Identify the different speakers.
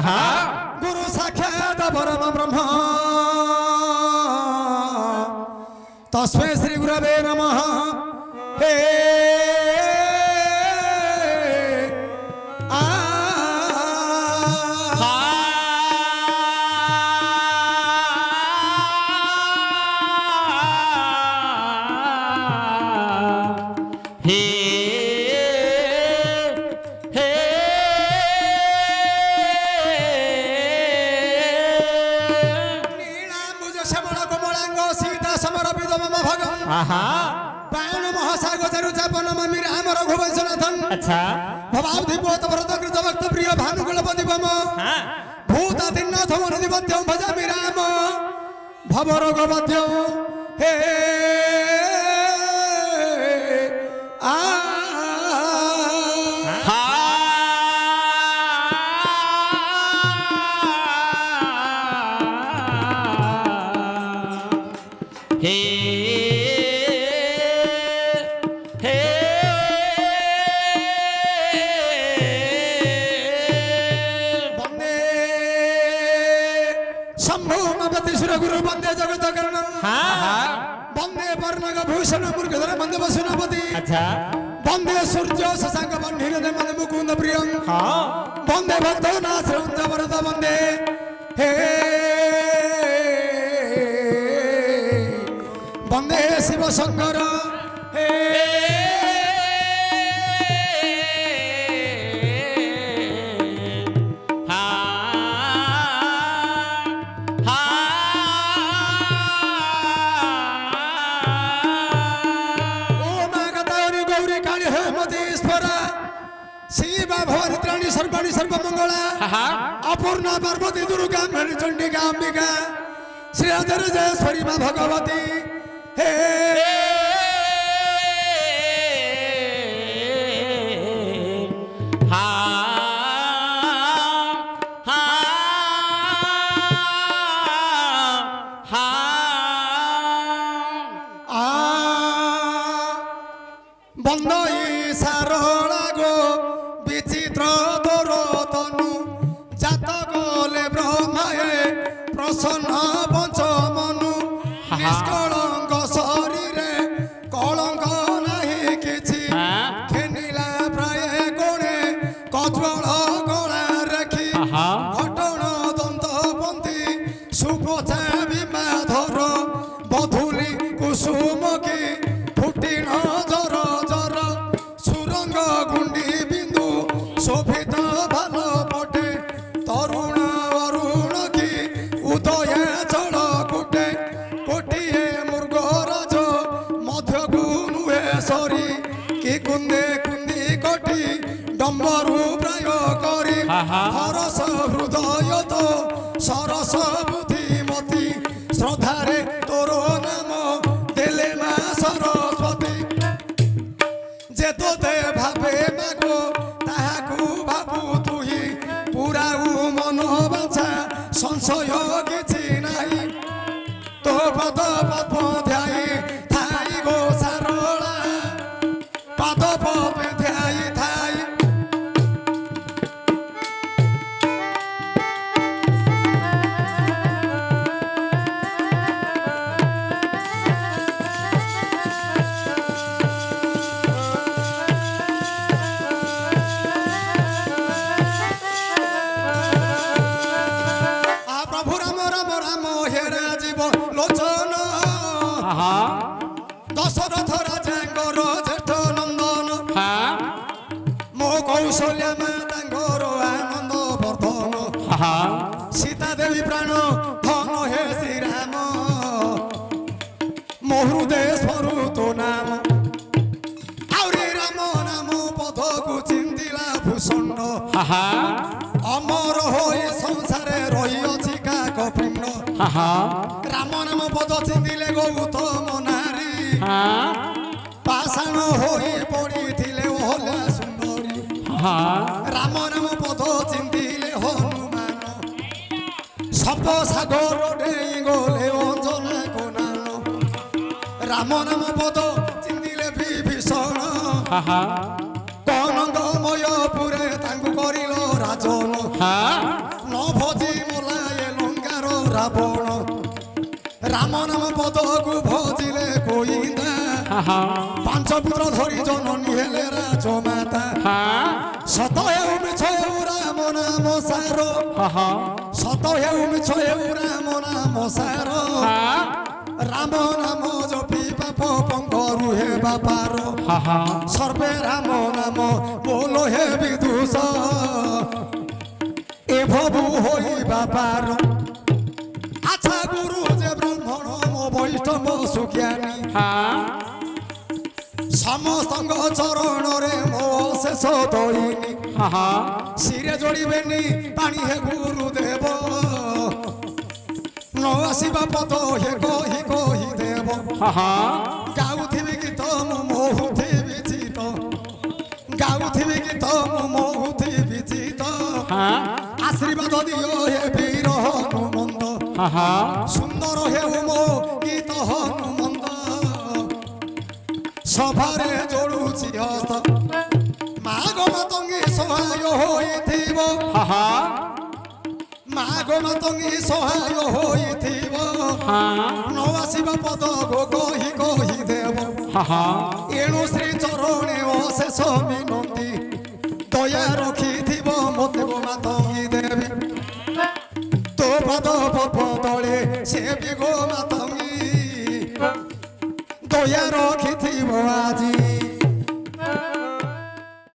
Speaker 1: गुरु साक्षात परम ब्रह्म तस्मै श्री गुरवे नमः। हे पायन महासागर चापन मम्मी राम रघुवंशनाथन
Speaker 2: अच्छा
Speaker 1: भवाब्धि पोत भरत कृत भक्त प्रिय भानुकुलपति मम भूतादिनाथ मनोदिपत्यं भजामि राम भवरोगपत्यं हे गुरु वंदे जगत कर्ण वंदे वर्णक भूषण मुर्गधर वंदे वसुनपति वंदे सूर्य शशांक वंदे वंदे मुकुंद प्रियं वंदे भक्तो नाथ वरद वंदे हे वंदे शिव शंकर हे भवनित्राणी सर्वाणी सर्वमंगला अपूर्णा पार्वती दुर्गा मणि चंडिका अंबिका श्री जयेश्वरी मां भगवती हे बंदई सारोला गो विचित्र दरतनु जात गले ब्रह्माए प्रसन्न पंचमनु निष्कलंक शरीरे कलंक नहीं किछि खेनिला प्राय कोणे कज्वल गला रखी घटन दंत पंथी सुपचा विमाधर बधुली कुसुम की फुटिन जर जर सुरंग गुंडी बिंदु शोभित भाल पटे तरुण अरुण की उदय चल कुटे कोटिए मृगराज मध्य गुनुहे सरी कि कुंदे कुंदी कोटी डम्बरु प्राय करी हरस हृदय तो सरस बुद्धिमती श्रद्धारे तोर नाम देले मा सरस्वती जे तोते भावे मागो ताहाकू भाबू तुही पुराऊ मन बाछा संशय किछि नाही तो पद पद्म ध्याई थाई गो सारोला पद पद्म ध्याई थाई लोचन दशरथ राजांगर जेठ नंदन मो कौशल्या मातांगर आनंद वर्धन सीता देवी प्राण धन हे श्रीराम मो हृदय स्वरू तो नाम आउरी राम नाम पद को चिंतिला भूषण अमर हो संसारे रही अछि का प्रेम राम नाम पद चिंतिले गौतम नारी पाषाण होई पड़िथिले ओहला सुंदरी राम नाम पद चिंतिले हनुमान शब्द सागर डेई गले अंजना कोनान राम नाम पद चिंतिले विभीषण कनंदमय पुरे तांकु करिलो राजन ভজি মোলায়ে লঙ্কার রাবণ রাম নাম পদকু ভজিলে কইন্দা পাঁচ পুত্র ধরি জননী হেলে রাজমাতা সত হেউ মিছ হেউ রাম নাম সার সত হেউ মিছ হেউ রাম নাম সার রাম নাম জপি পাপ পঙ্গরু হে বাপার সর্বে রাম নাম বলো হে বিদুষ এ ভবু হই বাপার আচ্ছা গুরু যে ব্রাহ্মণ মো বৈষ্ণব সুজ্ঞানী সমস্তঙ্গ চরণরে মো শেষ দইনি শিরে যোড়িবেনি পানি হে গুরুদেব ন আসিবা পদ হে কহি কহি দেব গাউথিবি গীত মু মহুথিবি চিত গাউথিবি গীত মু মহুথিবি চিত আশীর্বাদ দিও হে বীর হনুমন্ত সুন্দর হেউ মো গীত হনুমন্ত সভারে যোড়ুছি হস্ত মাগ মাতঙ্গী সহায় হইথিব মাগ মাতঙ্গী সহায় হইথিব ন আসিবা পদ গো কহি কহি দেব এণু শ্রী চরণে অশেষ মিনতি দয়া রখিথিব মতে গো মাতঙ্গী দেবী তো পদ পদলে সেবি গো মাতঙ্গী দয়া রখিথিব আজি